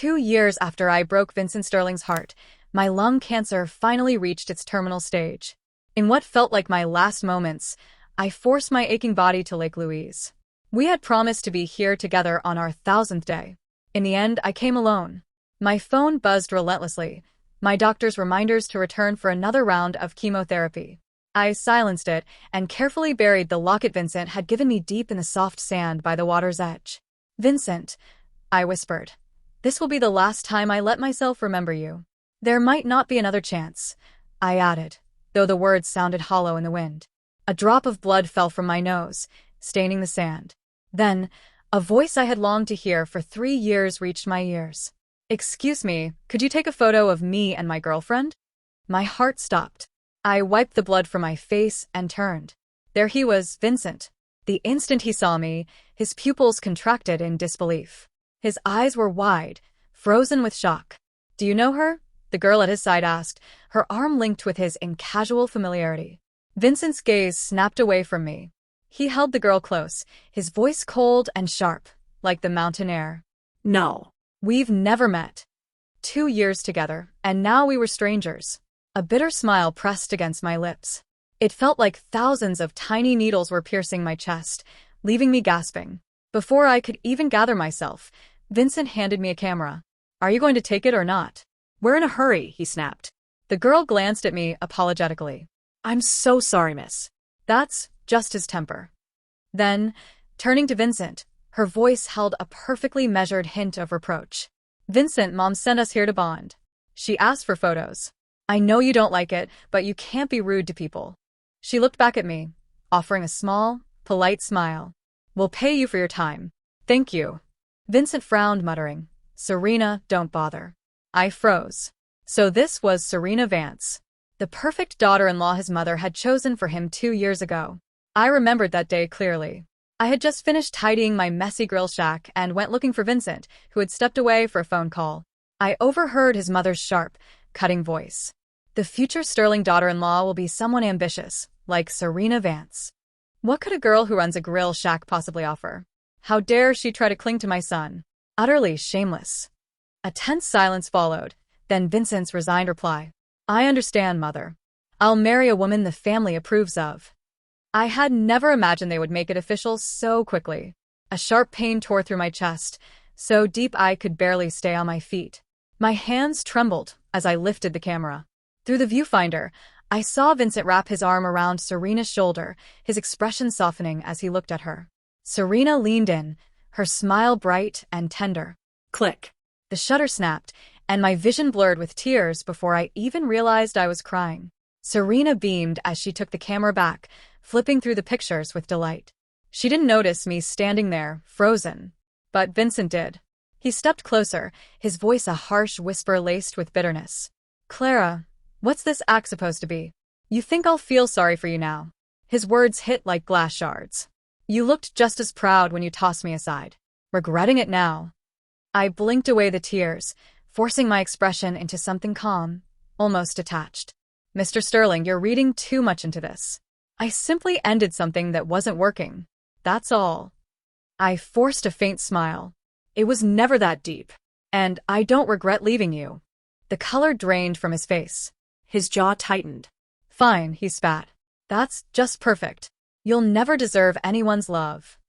2 years after I broke Vincent Sterling's heart, my lung cancer finally reached its terminal stage. In what felt like my last moments, I forced my aching body to Lake Louise. We had promised to be here together on our 1000th day. In the end, I came alone. My phone buzzed relentlessly, my doctor's reminders to return for another round of chemotherapy. I silenced it and carefully buried the locket Vincent had given me deep in the soft sand by the water's edge. "Vincent," I whispered, "this will be the last time I let myself remember you. There might not be another chance," I added, though the words sounded hollow in the wind. A drop of blood fell from my nose, staining the sand. Then, a voice I had longed to hear for 3 years reached my ears. "Excuse me, could you take a photo of me and my girlfriend?" My heart stopped. I wiped the blood from my face and turned. There he was, Vincent. The instant he saw me, his pupils contracted in disbelief. His eyes were wide, frozen with shock. "Do you know her?" the girl at his side asked, her arm linked with his in casual familiarity. Vincent's gaze snapped away from me. He held the girl close, his voice cold and sharp, like the mountain air. "No. We've never met. 2 years together, and now we were strangers." A bitter smile pressed against my lips. It felt like thousands of tiny needles were piercing my chest, leaving me gasping. Before I could even gather myself, Vincent handed me a camera. "Are you going to take it or not?" "We're in a hurry," he snapped. The girl glanced at me apologetically. "I'm so sorry, miss." That's just his temper. Then, turning to Vincent, her voice held a perfectly measured hint of reproach. "Vincent, Mom sent us here to bond. She asked for photos. I know you don't like it, but you can't be rude to people." She looked back at me, offering a small, polite smile. "We'll pay you for your time. Thank you." Vincent frowned, muttering, "Serena, don't bother." I froze. So this was Serena Vance, the perfect daughter-in-law his mother had chosen for him 2 years ago. I remembered that day clearly. I had just finished tidying my messy grill shack and went looking for Vincent, who had stepped away for a phone call. I overheard his mother's sharp, cutting voice. "The future Sterling daughter-in-law will be someone ambitious, like Serena Vance. What could a girl who runs a grill shack possibly offer? How dare she try to cling to my son? Utterly shameless." A tense silence followed, then Vincent's resigned reply. "I understand, Mother. I'll marry a woman the family approves of." I had never imagined they would make it official so quickly. A sharp pain tore through my chest, so deep I could barely stay on my feet. My hands trembled as I lifted the camera. Through the viewfinder, I saw Vincent wrap his arm around Serena's shoulder, his expression softening as he looked at her. Serena leaned in, her smile bright and tender. Click. The shutter snapped, and my vision blurred with tears before I even realized I was crying. Serena beamed as she took the camera back, flipping through the pictures with delight. She didn't notice me standing there, frozen. But Vincent did. He stepped closer, his voice a harsh whisper laced with bitterness. "Clara, what's this act supposed to be? You think I'll feel sorry for you now?" His words hit like glass shards. "You looked just as proud when you tossed me aside. Regretting it now." I blinked away the tears, forcing my expression into something calm, almost detached. "Mr. Sterling, you're reading too much into this. I simply ended something that wasn't working. That's all." I forced a faint smile. "It was never that deep. And I don't regret leaving you." The color drained from his face. His jaw tightened. "Fine," he spat. "That's just perfect. You'll never deserve anyone's love."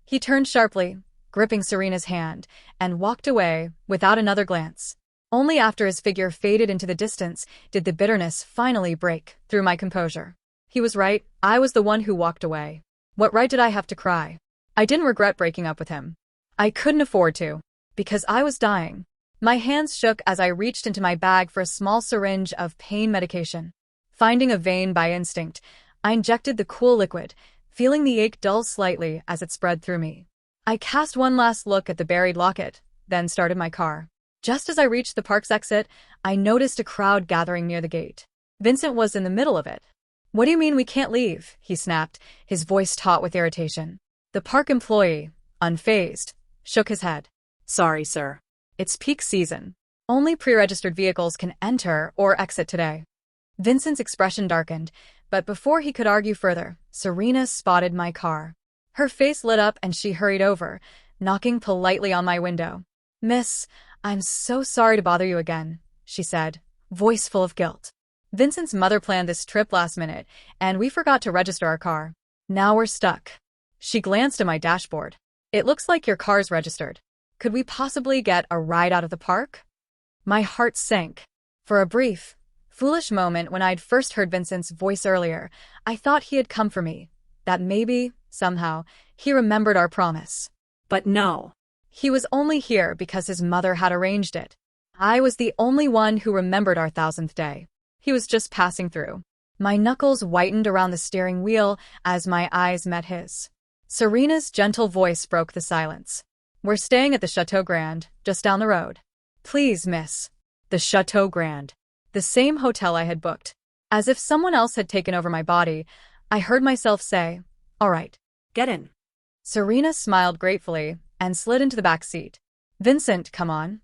He turned sharply, gripping Serena's hand, and walked away without another glance. Only after his figure faded into the distance did the bitterness finally break through my composure. He was right, I was the one who walked away. What right did I have to cry? I didn't regret breaking up with him. I couldn't afford to, because I was dying. My hands shook as I reached into my bag for a small syringe of pain medication. Finding a vein by instinct, I injected the cool liquid, feeling the ache dull slightly as it spread through me. I cast one last look at the buried locket, then started my car. Just as I reached the park's exit, I noticed a crowd gathering near the gate. Vincent was in the middle of it. "What do you mean we can't leave?" he snapped, his voice taut with irritation. The park employee, unfazed, shook his head. "Sorry, sir. It's peak season. Only pre-registered vehicles can enter or exit today." Vincent's expression darkened, but before he could argue further, Serena spotted my car. Her face lit up and she hurried over, knocking politely on my window. "Miss, I'm so sorry to bother you again, she said, voice full of guilt. Vincent's mother planned this trip last minute, and we forgot to register our car. Now we're stuck. She glanced at my dashboard. It looks like your car's registered. Could we possibly get a ride out of the park? My heart sank. For a brief, foolish moment when I'd first heard Vincent's voice earlier, I thought he had come for me. That maybe, somehow, he remembered our promise. But no. He was only here because his mother had arranged it. I was the only one who remembered our 1000th day. He was just passing through. My knuckles whitened around the steering wheel as my eyes met his. Serena's gentle voice broke the silence. We're staying at the Chateau Grand, just down the road. Please, miss. The Chateau Grand. The same hotel I had booked. As if someone else had taken over my body, I heard myself say, all right. Get in. Serena smiled gratefully and slid into the back seat. Vincent, come on.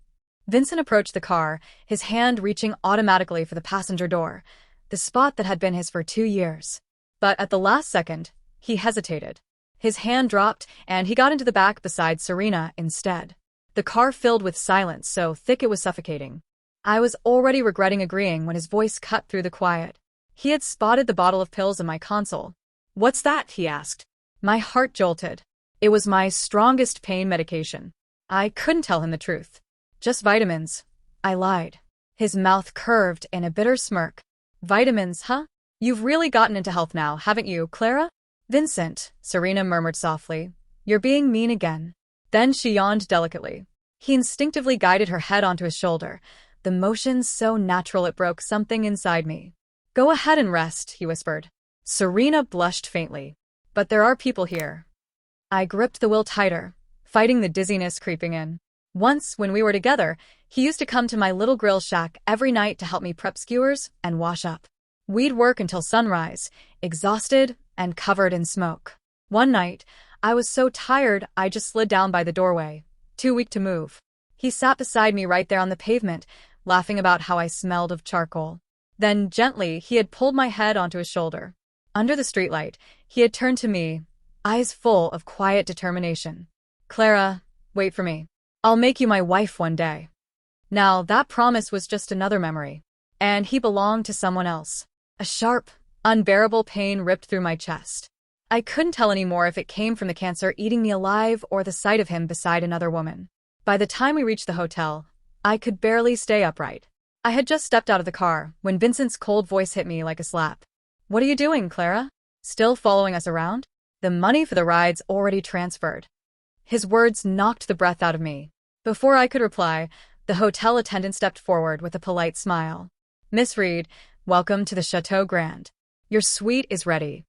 Vincent approached the car, his hand reaching automatically for the passenger door, the spot that had been his for 2 years. But at the last second, he hesitated. His hand dropped, and he got into the back beside Serena instead. The car filled with silence so thick it was suffocating. I was already regretting agreeing when his voice cut through the quiet. He had spotted the bottle of pills in my console. What's that? He asked. My heart jolted. It was my strongest pain medication. I couldn't tell him the truth. Just vitamins. I lied. His mouth curved in a bitter smirk. Vitamins, huh? You've really gotten into health now, haven't you, Clara? Vincent, Serena murmured softly. You're being mean again. Then she yawned delicately. He instinctively guided her head onto his shoulder, the motion so natural it broke something inside me. Go ahead and rest, he whispered. Serena blushed faintly. But there are people here. I gripped the wheel tighter, fighting the dizziness creeping in. Once, when we were together, he used to come to my little grill shack every night to help me prep skewers and wash up. We'd work until sunrise, exhausted and covered in smoke. One night, I was so tired I just slid down by the doorway, too weak to move. He sat beside me right there on the pavement, laughing about how I smelled of charcoal. Then, gently, he had pulled my head onto his shoulder. Under the streetlight, he had turned to me, eyes full of quiet determination. Clara, wait for me. I'll make you my wife one day. Now, that promise was just another memory. And he belonged to someone else. A sharp, unbearable pain ripped through my chest. I couldn't tell anymore if it came from the cancer eating me alive or the sight of him beside another woman. By the time we reached the hotel, I could barely stay upright. I had just stepped out of the car when Vincent's cold voice hit me like a slap. What are you doing, Clara? Still following us around? The money for the ride's already transferred. His words knocked the breath out of me. Before I could reply, the hotel attendant stepped forward with a polite smile. Miss Reed, welcome to the Chateau Grand. Your suite is ready.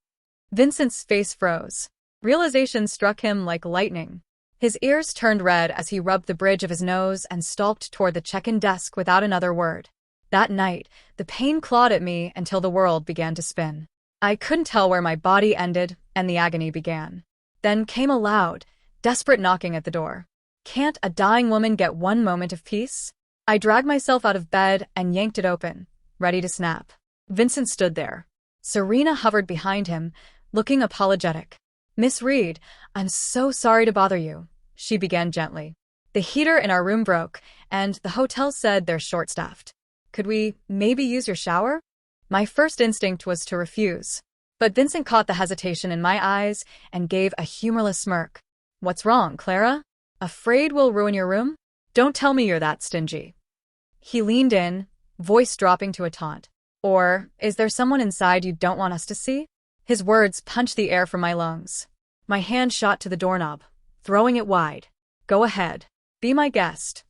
Vincent's face froze. Realization struck him like lightning. His ears turned red as he rubbed the bridge of his nose and stalked toward the check-in desk without another word. That night, the pain clawed at me until the world began to spin. I couldn't tell where my body ended and the agony began. Then came a loud, desperate knocking at the door. Can't a dying woman get one moment of peace? I dragged myself out of bed and yanked it open, ready to snap. Vincent stood there. Serena hovered behind him, looking apologetic. Miss Reed, I'm so sorry to bother you, she began gently. The heater in our room broke, and the hotel said they're short-staffed. Could we maybe use your shower? My first instinct was to refuse. But Vincent caught the hesitation in my eyes and gave a humorless smirk. What's wrong, Clara? Afraid we'll ruin your room? Don't tell me you're that stingy. He leaned in, voice dropping to a taunt. Or, is there someone inside you don't want us to see? His words punched the air from my lungs. My hand shot to the doorknob, throwing it wide. Go ahead. Be my guest.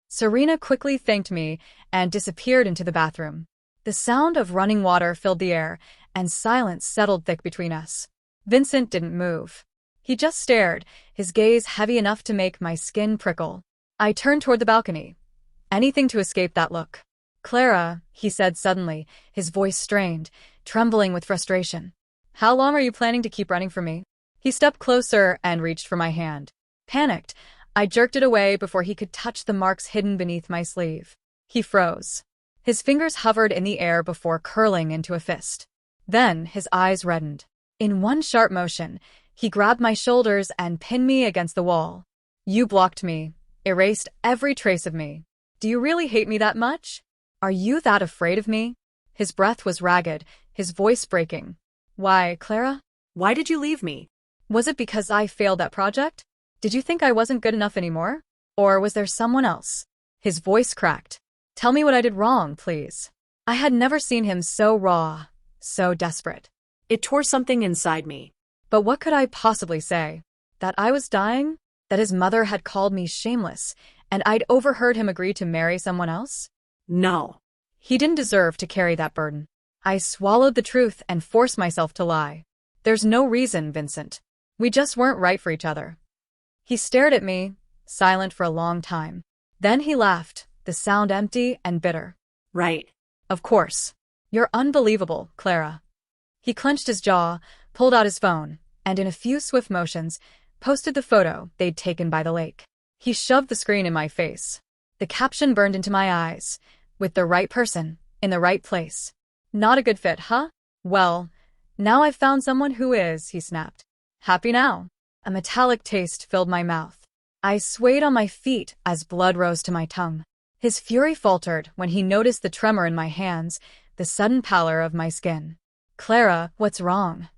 Serena quickly thanked me and disappeared into the bathroom. The sound of running water filled the air, and silence settled thick between us. Vincent didn't move. He just stared, his gaze heavy enough to make my skin prickle. I turned toward the balcony. Anything to escape that look. Clara, he said suddenly, his voice strained, trembling with frustration. How long are you planning to keep running from me? He stepped closer and reached for my hand. Panicked, I jerked it away before he could touch the marks hidden beneath my sleeve. He froze. His fingers hovered in the air before curling into a fist. Then his eyes reddened. In one sharp motion, he grabbed my shoulders and pinned me against the wall. You blocked me, erased every trace of me. Do you really hate me that much? Are you that afraid of me? His breath was ragged, his voice breaking. Why, Clara? Why did you leave me? Was it because I failed that project? Did you think I wasn't good enough anymore? Or was there someone else? His voice cracked. Tell me what I did wrong, please. I had never seen him so raw, so desperate. It tore something inside me. But what could I possibly say? That I was dying? That his mother had called me shameless, and I'd overheard him agree to marry someone else? No. He didn't deserve to carry that burden. I swallowed the truth and forced myself to lie. There's no reason, Vincent. We just weren't right for each other. He stared at me, silent for a long time. Then he laughed, the sound empty and bitter. Right. Of course. You're unbelievable, Clara. He clenched his jaw, pulled out his phone, and in a few swift motions, posted the photo they'd taken by the lake. He shoved the screen in my face. The caption burned into my eyes. With the right person, in the right place. Not a good fit, huh? Well, now I've found someone who is, he snapped. Happy now? A metallic taste filled my mouth. I swayed on my feet as blood rose to my tongue. His fury faltered when he noticed the tremor in my hands, the sudden pallor of my skin. Clara, what's wrong?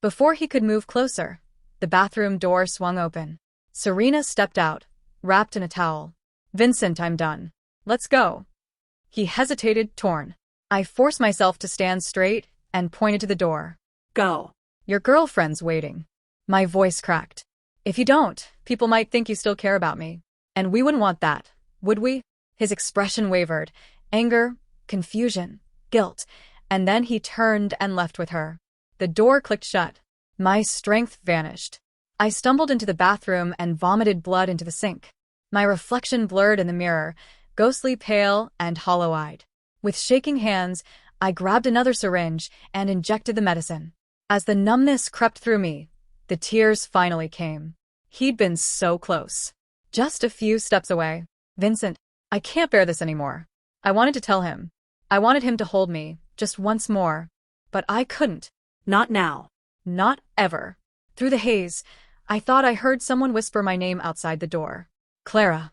Before he could move closer, the bathroom door swung open. Serena stepped out, wrapped in a towel. Vincent, I'm done. Let's go. He hesitated, torn. I forced myself to stand straight and pointed to the door. Go. Your girlfriend's waiting. My voice cracked. If you don't, people might think you still care about me. And we wouldn't want that, would we? His expression wavered. Anger, confusion, guilt. And then he turned and left with her. The door clicked shut. My strength vanished. I stumbled into the bathroom and vomited blood into the sink. My reflection blurred in the mirror, ghostly pale and hollow-eyed. With shaking hands, I grabbed another syringe and injected the medicine. As the numbness crept through me, the tears finally came. He'd been so close. Just a few steps away. Vincent, I can't bear this anymore. I wanted to tell him. I wanted him to hold me, just once more. But I couldn't. Not now. Not ever. Through the haze, I thought I heard someone whisper my name outside the door. Clara.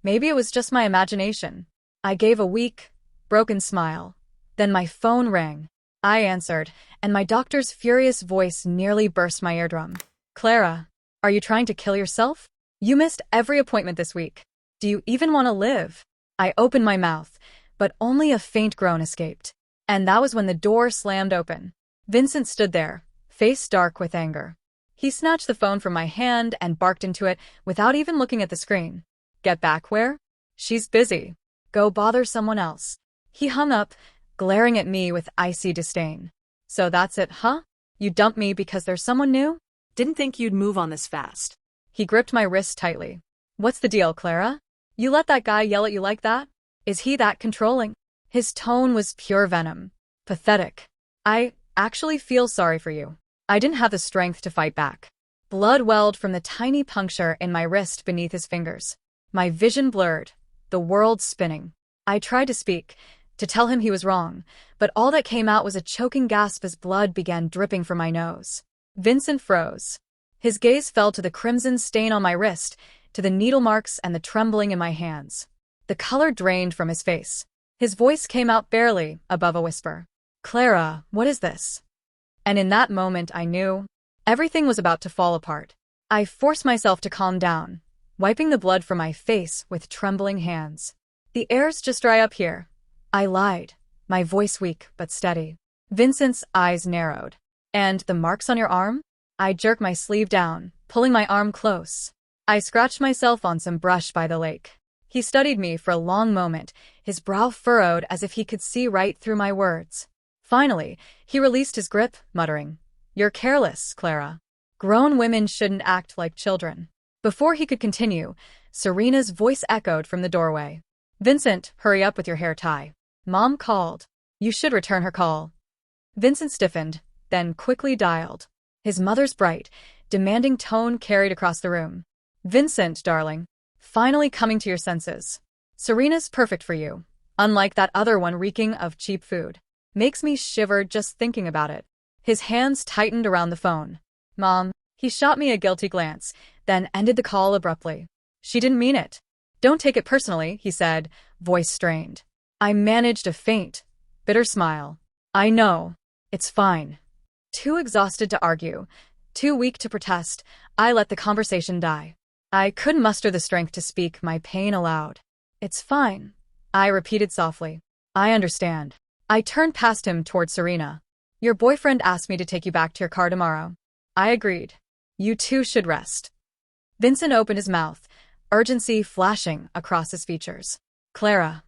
Maybe it was just my imagination. I gave a weak, broken smile. Then my phone rang. I answered, and my doctor's furious voice nearly burst my eardrum. Clara, are you trying to kill yourself? You missed every appointment this week. Do you even want to live? I opened my mouth, but only a faint groan escaped. And that was when the door slammed open. Vincent stood there, face dark with anger. He snatched the phone from my hand and barked into it without even looking at the screen. Get back where? She's busy. Go bother someone else. He hung up, glaring at me with icy disdain. So that's it, huh? You dumped me because there's someone new? Didn't think you'd move on this fast. He gripped my wrist tightly. What's the deal, Clara? You let that guy yell at you like that? Is he that controlling? His tone was pure venom. Pathetic. I actually feel sorry for you. I didn't have the strength to fight back. Blood welled from the tiny puncture in my wrist beneath his fingers. My vision blurred, the world spinning. I tried to speak, to tell him he was wrong, but all that came out was a choking gasp as blood began dripping from my nose. Vincent froze. His gaze fell to the crimson stain on my wrist, to the needle marks and the trembling in my hands. The color drained from his face. His voice came out barely above a whisper. Clara, what is this? And in that moment I knew everything was about to fall apart. I forced myself to calm down, wiping the blood from my face with trembling hands. The air's just dry up here. I lied, my voice weak but steady. Vincent's eyes narrowed. And the marks on your arm? I jerked my sleeve down, pulling my arm close. I scratched myself on some brush by the lake. He studied me for a long moment, his brow furrowed as if he could see right through my words. Finally, he released his grip, muttering, You're careless, Clara. Grown women shouldn't act like children. Before he could continue, Serena's voice echoed from the doorway. Vincent, hurry up with your hair tie. Mom called. You should return her call. Vincent stiffened, then quickly dialed. His mother's bright, demanding tone carried across the room. Vincent, darling. Finally coming to your senses. Serena's perfect for you, unlike that other one reeking of cheap food. Makes me shiver just thinking about it. His hands tightened around the phone. Mom, he shot me a guilty glance, then ended the call abruptly. She didn't mean it. Don't take it personally, he said, voice strained. I managed a faint, bitter smile. I know. It's fine. Too exhausted to argue, too weak to protest, I let the conversation die. I couldn't muster the strength to speak my pain aloud. It's fine, I repeated softly. I understand. I turned past him toward Serena. Your boyfriend asked me to take you back to your car tomorrow. I agreed. You too should rest. Vincent opened his mouth, urgency flashing across his features. Clara.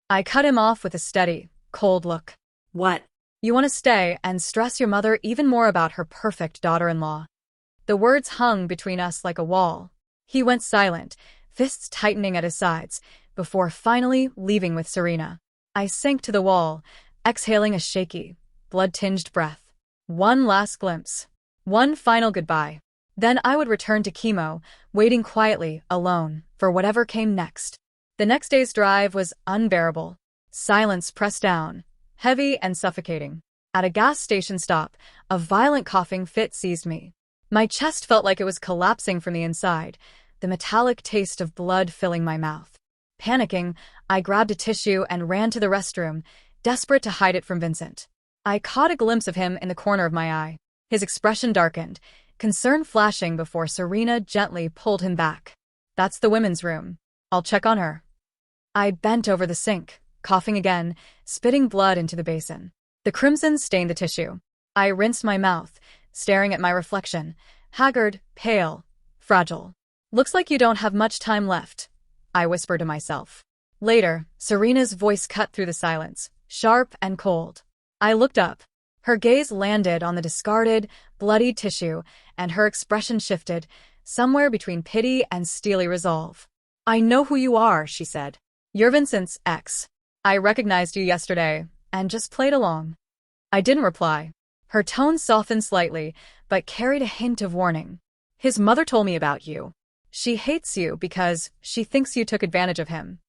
I cut him off with a steady, cold look. What? You want to stay and stress your mother even more about her perfect daughter-in-law. The words hung between us like a wall. He went silent, fists tightening at his sides, before finally leaving with Serena. I sank to the wall, exhaling a shaky, blood-tinged breath. One last glimpse. One final goodbye. Then I would return to chemo, waiting quietly, alone, for whatever came next. The next day's drive was unbearable. Silence pressed down, heavy and suffocating. At a gas station stop, a violent coughing fit seized me. My chest felt like it was collapsing from the inside, the metallic taste of blood filling my mouth. Panicking, I grabbed a tissue and ran to the restroom, desperate to hide it from Vincent. I caught a glimpse of him in the corner of my eye. His expression darkened, concern flashing before Serena gently pulled him back. That's the women's room. I'll check on her. I bent over the sink, coughing again, spitting blood into the basin. The crimson stained the tissue. I rinsed my mouth, staring at my reflection, haggard, pale, fragile. Looks like you don't have much time left, I whispered to myself. Later, Serena's voice cut through the silence, sharp and cold. I looked up. Her gaze landed on the discarded, bloodied tissue, and her expression shifted, somewhere between pity and steely resolve. I know who you are, she said. You're Vincent's ex. I recognized you yesterday, and just played along. I didn't reply. Her tone softened slightly, but carried a hint of warning. His mother told me about you. She hates you because she thinks you took advantage of him.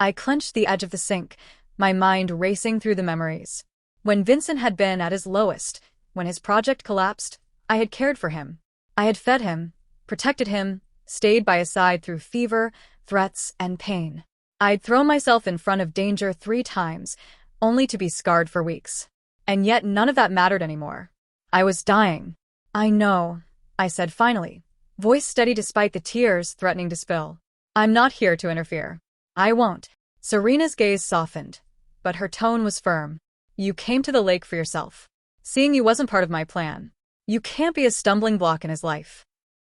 I clenched the edge of the sink, my mind racing through the memories. When Vincent had been at his lowest, when his project collapsed, I had cared for him. I had fed him, protected him, stayed by his side through fever, threats, and pain. I'd thrown myself in front of danger 3 times, only to be scarred for weeks. And yet none of that mattered anymore. I was dying. I know, I said finally, voice steady despite the tears threatening to spill. I'm not here to interfere. I won't. Serena's gaze softened, but her tone was firm. You came to the lake for yourself. Seeing you wasn't part of my plan. You can't be a stumbling block in his life.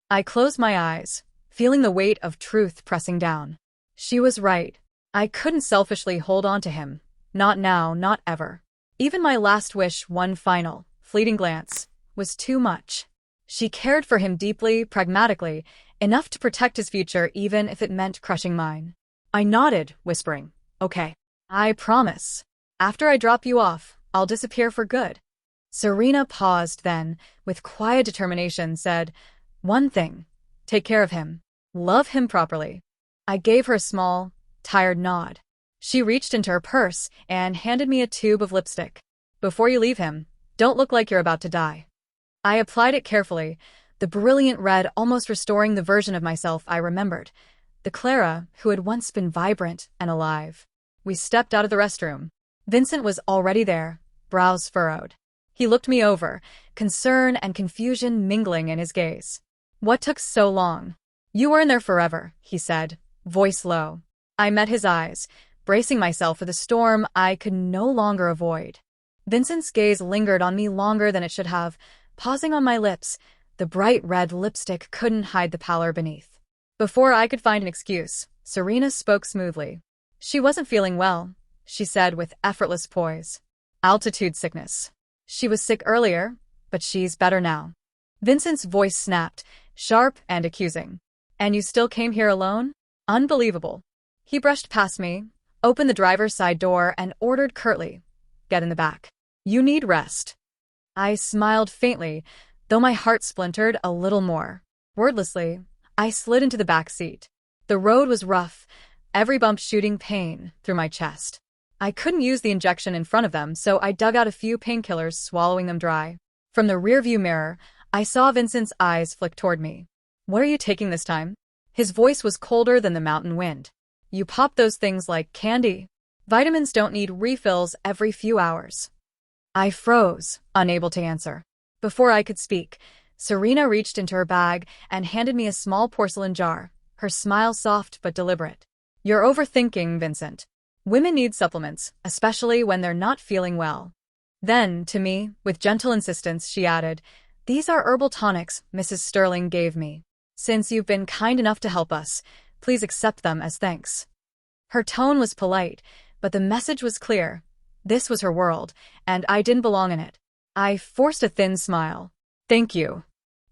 I closed my eyes, feeling the weight of truth pressing down. She was right. I couldn't selfishly hold on to him. Not now, not ever. Even my last wish, one final, fleeting glance, was too much. She cared for him deeply, pragmatically, enough to protect his future even if it meant crushing mine. I nodded, whispering, okay. I promise. After I drop you off, I'll disappear for good. Serena paused then, with quiet determination, said, one thing. Take care of him. Love him properly. I gave her a small, tired nod. She reached into her purse and handed me a tube of lipstick. Before you leave him, don't look like you're about to die. I applied it carefully, the brilliant red almost restoring the version of myself I remembered, the Clara who had once been vibrant and alive. We stepped out of the restroom. Vincent was already there, brows furrowed. He looked me over, concern and confusion mingling in his gaze. What took so long? You were in there forever, he said, voice low. I met his eyes, bracing myself for the storm I could no longer avoid. Vincent's gaze lingered on me longer than it should have, pausing on my lips. The bright red lipstick couldn't hide the pallor beneath. Before I could find an excuse, Serena spoke smoothly. She wasn't feeling well, she said with effortless poise. Altitude sickness. She was sick earlier, but she's better now. Vincent's voice snapped, sharp and accusing. And you still came here alone? Unbelievable. He brushed past me, opened the driver's side door and ordered curtly, get in the back. You need rest. I smiled faintly, though my heart splintered a little more. Wordlessly, I slid into the back seat. The road was rough, every bump shooting pain through my chest. I couldn't use the injection in front of them, so I dug out a few painkillers, swallowing them dry. From the rearview mirror, I saw Vincent's eyes flick toward me. What are you taking this time? His voice was colder than the mountain wind. You pop those things like candy. Vitamins don't need refills every few hours. I froze, unable to answer. Before I could speak, Serena reached into her bag and handed me a small porcelain jar, her smile soft but deliberate. You're overthinking, Vincent. Women need supplements, especially when they're not feeling well. Then, to me, with gentle insistence, she added, these are herbal tonics Mrs. Sterling gave me. Since you've been kind enough to help us, please accept them as thanks. Her tone was polite, but the message was clear. This was her world, and I didn't belong in it. I forced a thin smile. Thank you.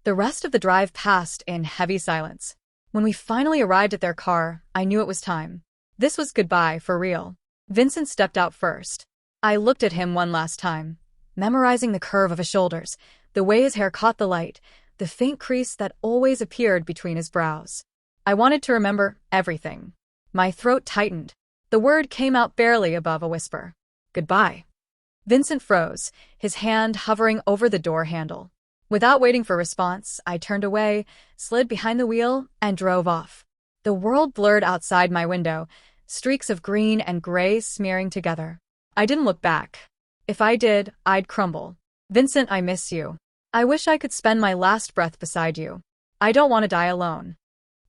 The rest of the drive passed in heavy silence. When we finally arrived at their car, I knew it was time. This was goodbye for real. Vincent stepped out first. I looked at him one last time, memorizing the curve of his shoulders, the way his hair caught the light, the faint crease that always appeared between his brows. I wanted to remember everything. My throat tightened. The word came out barely above a whisper. Goodbye. Vincent froze, his hand hovering over the door handle. Without waiting for response, I turned away, slid behind the wheel, and drove off. The world blurred outside my window, streaks of green and gray smearing together. I didn't look back. If I did, I'd crumble. Vincent, I miss you. I wish I could spend my last breath beside you. I don't want to die alone.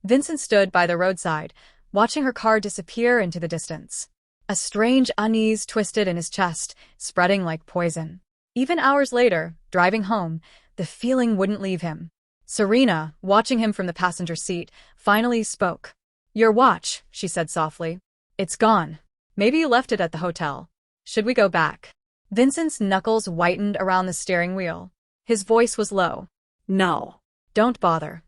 Vincent stood by the roadside, watching her car disappear into the distance. A strange unease twisted in his chest, spreading like poison. Even hours later, driving home, the feeling wouldn't leave him. Serena, watching him from the passenger seat, finally spoke. Your watch, she said softly. It's gone. Maybe you left it at the hotel. Should we go back? Vincent's knuckles whitened around the steering wheel. His voice was low. No. Don't bother.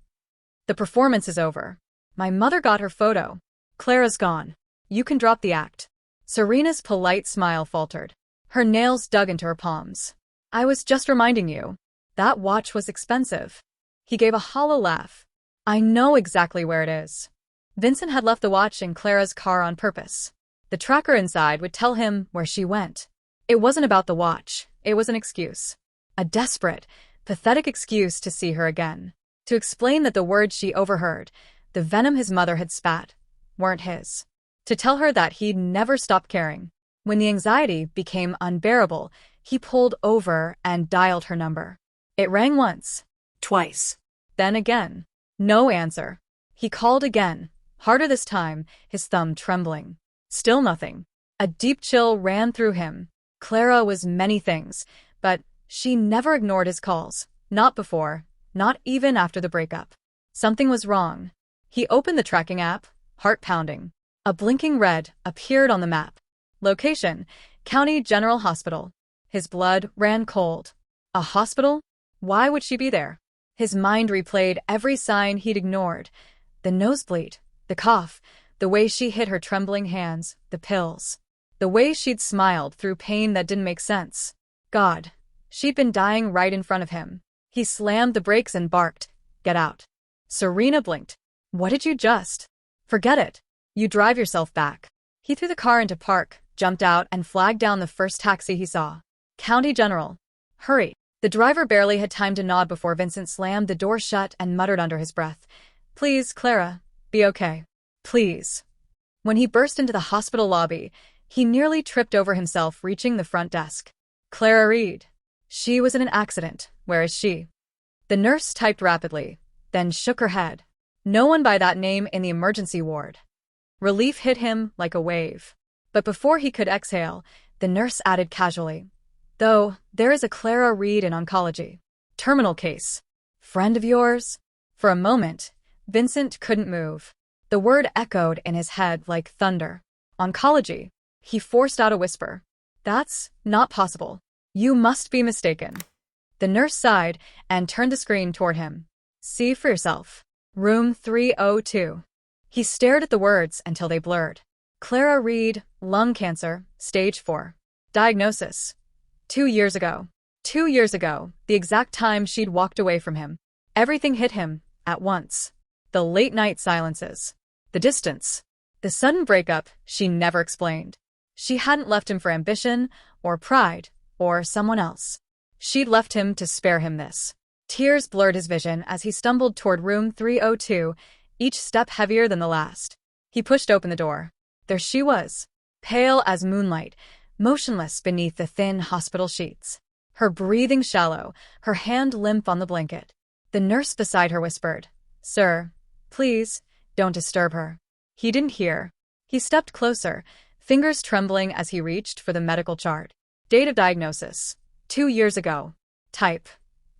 The performance is over. My mother got her photo. Clara's gone. You can drop the act. Serena's polite smile faltered. Her nails dug into her palms. I was just reminding you. That watch was expensive. He gave a hollow laugh. I know exactly where it is. Vincent had left the watch in Clara's car on purpose. The tracker inside would tell him where she went. It wasn't about the watch. It was an excuse. A desperate, pathetic excuse to see her again. To explain that the words she overheard, the venom his mother had spat, weren't his. To tell her that he'd never stop caring. When the anxiety became unbearable, he pulled over and dialed her number. It rang once. Twice. Then again. No answer. He called again, harder this time, his thumb trembling. Still nothing. A deep chill ran through him. Clara was many things, but she never ignored his calls. Not before, not even after the breakup. Something was wrong. He opened the tracking app, heart pounding. A blinking red appeared on the map. Location, County General Hospital. His blood ran cold. A hospital? Why would she be there? His mind replayed every sign he'd ignored. The nosebleed, the cough, the way she hid her trembling hands, the pills. The way she'd smiled through pain that didn't make sense. God, she'd been dying right in front of him. He slammed the brakes and barked, "Get out." Serena blinked. What did you just? Forget it. You drive yourself back. He threw the car into park, jumped out, and flagged down the first taxi he saw. County General. Hurry. The driver barely had time to nod before Vincent slammed the door shut and muttered under his breath, "Please, Clara, be okay. Please." When he burst into the hospital lobby, he nearly tripped over himself reaching the front desk. Clara Reed. She was in an accident. Where is she? The nurse typed rapidly, then shook her head. No one by that name in the emergency ward. Relief hit him like a wave. But before he could exhale, the nurse added casually, "Though, there is a Clara Reed in oncology. Terminal case. Friend of yours?" For a moment, Vincent couldn't move. The word echoed in his head like thunder. Oncology. He forced out a whisper. "That's not possible. You must be mistaken." The nurse sighed and turned the screen toward him. "See for yourself. Room 302. He stared at the words until they blurred. Clara Reed, lung cancer, stage 4. Diagnosis. 2 years ago. 2 years ago, the exact time she'd walked away from him. Everything hit him, at once. The late-night silences. The distance. The sudden breakup she never explained. She hadn't left him for ambition, or pride, or someone else. She'd left him to spare him this. Tears blurred his vision as he stumbled toward room 302, each step heavier than the last. He pushed open the door. There she was, pale as moonlight, motionless beneath the thin hospital sheets. Her breathing shallow, her hand limp on the blanket. The nurse beside her whispered, "Sir, please, don't disturb her." He didn't hear. He stepped closer, fingers trembling as he reached for the medical chart. Date of diagnosis: 2 years ago. Type: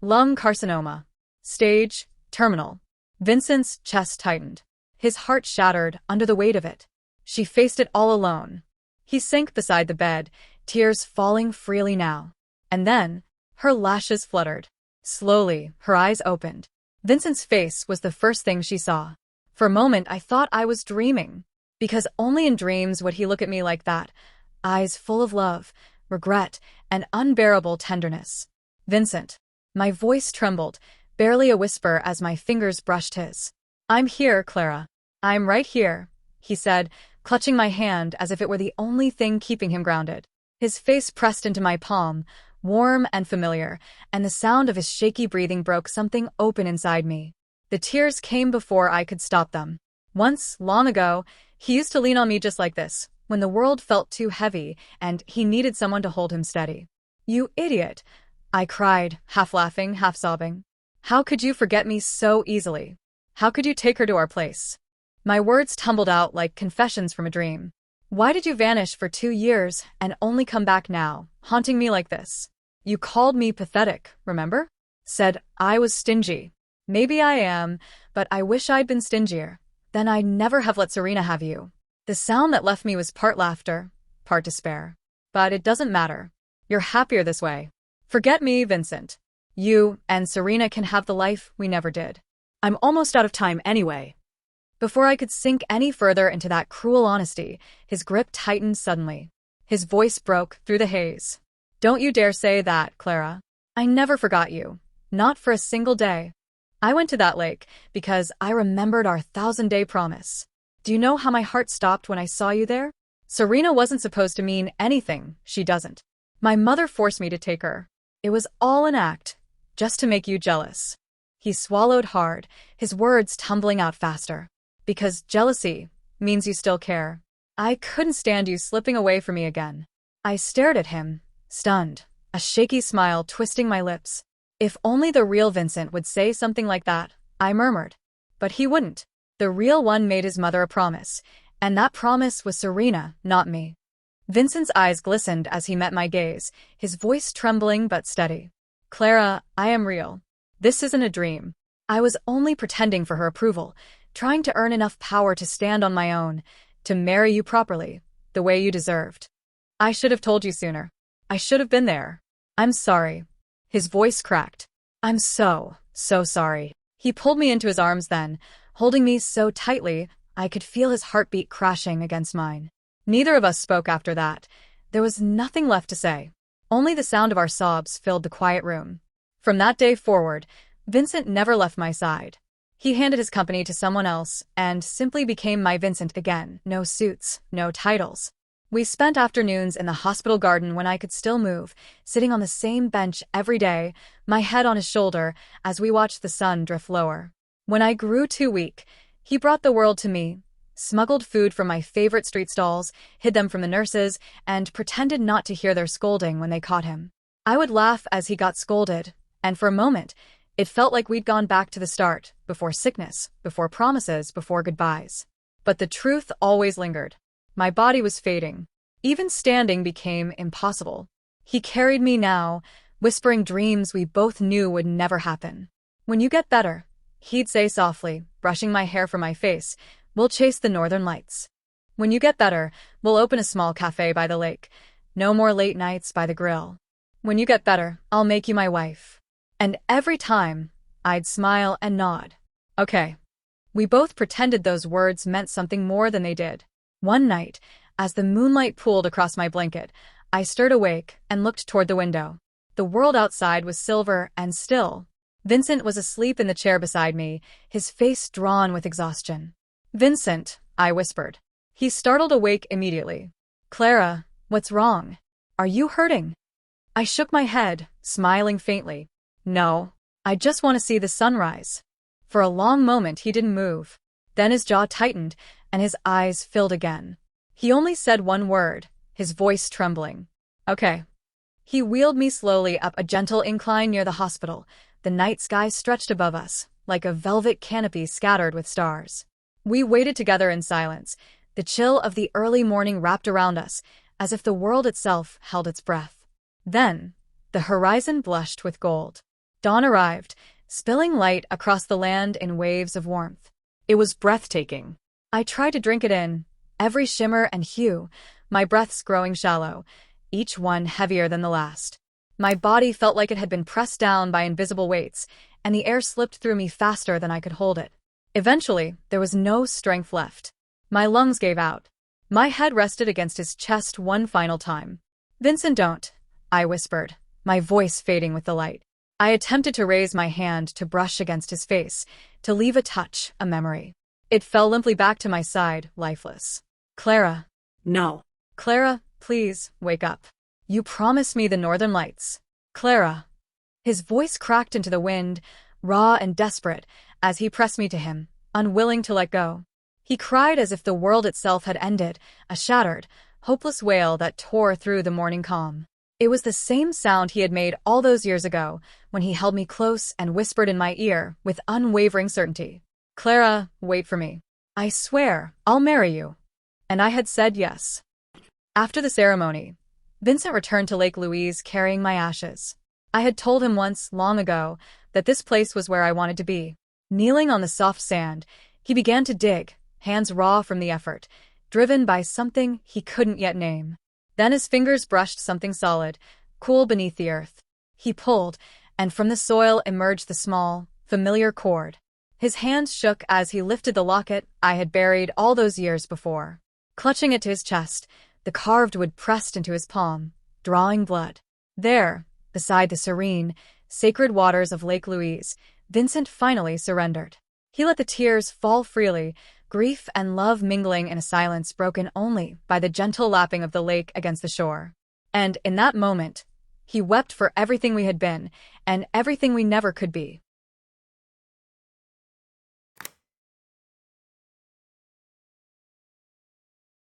lung carcinoma. Stage: terminal. Vincent's chest tightened. His heart shattered under the weight of it. She faced it all alone. He sank beside the bed, tears falling freely now. And then, her lashes fluttered. Slowly, her eyes opened. Vincent's face was the first thing she saw. For a moment, I thought I was dreaming. Because only in dreams would he look at me like that, eyes full of love, regret, and unbearable tenderness. "Vincent." My voice trembled, barely a whisper as my fingers brushed his. "I'm here, Clara. I'm right here," he said, clutching my hand as if it were the only thing keeping him grounded. His face pressed into my palm, warm and familiar, and the sound of his shaky breathing broke something open inside me. The tears came before I could stop them. Once, long ago, he used to lean on me just like this, when the world felt too heavy and he needed someone to hold him steady. "You idiot," I cried, half laughing, half sobbing. "How could you forget me so easily? How could you take her to our place?" My words tumbled out like confessions from a dream. "Why did you vanish for 2 years and only come back now, haunting me like this? You called me pathetic, remember? Said I was stingy. Maybe I am, but I wish I'd been stingier. Then I'd never have let Serena have you." The sound that left me was part laughter, part despair. "But it doesn't matter. You're happier this way. Forget me, Vincent. You and Serena can have the life we never did." I'm almost out of time anyway. Before I could sink any further into that cruel honesty, his grip tightened suddenly. His voice broke through the haze. "Don't you dare say that, Clara. I never forgot you. Not for a single day. I went to that lake because I remembered our 1,000-day promise. Do you know how my heart stopped when I saw you there? Serena wasn't supposed to mean anything, she doesn't. My mother forced me to take her. It was all an act, just to make you jealous." He swallowed hard, his words tumbling out faster. "Because jealousy means you still care. I couldn't stand you slipping away from me again." I stared at him, stunned, a shaky smile twisting my lips. If only the real Vincent would say something like that, I murmured. But he wouldn't. The real one made his mother a promise, and that promise was Serena, not me. Vincent's eyes glistened as he met my gaze, his voice trembling but steady. "Clara, I am real. This isn't a dream. I was only pretending for her approval, trying to earn enough power to stand on my own, to marry you properly, the way you deserved. I should have told you sooner. I should have been there. I'm sorry." His voice cracked. "I'm so sorry." He pulled me into his arms then, holding me so tightly I could feel his heartbeat crashing against mine. Neither of us spoke after that. There was nothing left to say. Only the sound of our sobs filled the quiet room. From that day forward, Vincent never left my side. He handed his company to someone else and simply became my Vincent again. No suits, no titles. We spent afternoons in the hospital garden when I could still move, sitting on the same bench every day, my head on his shoulder as we watched the sun drift lower. When I grew too weak, he brought the world to me, smuggled food from my favorite street stalls, hid them from the nurses, and pretended not to hear their scolding when they caught him. I would laugh as he got scolded, and for a moment, it felt like we'd gone back to the start, before sickness, before promises, before goodbyes. But the truth always lingered. My body was fading. Even standing became impossible. He carried me now, whispering dreams we both knew would never happen. "When you get better," he'd say softly, brushing my hair from my face, "we'll chase the northern lights. When you get better, we'll open a small cafe by the lake. No more late nights by the grill. When you get better, I'll make you my wife." And every time, I'd smile and nod. Okay. We both pretended those words meant something more than they did. One night, as the moonlight pooled across my blanket, I stirred awake and looked toward the window. The world outside was silver and still. Vincent was asleep in the chair beside me, his face drawn with exhaustion. "Vincent," I whispered. He startled awake immediately. "Clara, what's wrong? Are you hurting?" I shook my head, smiling faintly. "No, I just want to see the sunrise." For a long moment he didn't move. Then his jaw tightened, and his eyes filled again. He only said one word, his voice trembling. Okay. He wheeled me slowly up a gentle incline near the hospital. The night sky stretched above us, like a velvet canopy scattered with stars. We waited together in silence, the chill of the early morning wrapped around us, as if the world itself held its breath. Then, the horizon blushed with gold. Dawn arrived, spilling light across the land in waves of warmth. It was breathtaking. I tried to drink it in, every shimmer and hue, my breaths growing shallow, each one heavier than the last. My body felt like it had been pressed down by invisible weights, and the air slipped through me faster than I could hold it. Eventually, there was no strength left. My lungs gave out. My head rested against his chest one final time. "Vincent, don't," I whispered, my voice fading with the light. I attempted to raise my hand to brush against his face, to leave a touch, a memory. It fell limply back to my side, lifeless. "Clara." No. "Clara, please, wake up. You promised me the Northern Lights. Clara." His voice cracked into the wind, raw and desperate, as he pressed me to him, unwilling to let go. He cried as if the world itself had ended, a shattered, hopeless wail that tore through the morning calm. It was the same sound he had made all those years ago, when he held me close and whispered in my ear with unwavering certainty. "Clara, wait for me. I swear, I'll marry you." And I had said yes. After the ceremony, Vincent returned to Lake Louise carrying my ashes. I had told him once, long ago, that this place was where I wanted to be. Kneeling on the soft sand, he began to dig, hands raw from the effort, driven by something he couldn't yet name. Then his fingers brushed something solid, cool beneath the earth. He pulled, and from the soil emerged the small, familiar cord. His hands shook as he lifted the locket I had buried all those years before. Clutching it to his chest, the carved wood pressed into his palm, drawing blood. There, beside the serene, sacred waters of Lake Louise, Vincent finally surrendered. He let the tears fall freely, grief and love mingling in a silence broken only by the gentle lapping of the lake against the shore. And in that moment, he wept for everything we had been, and everything we never could be.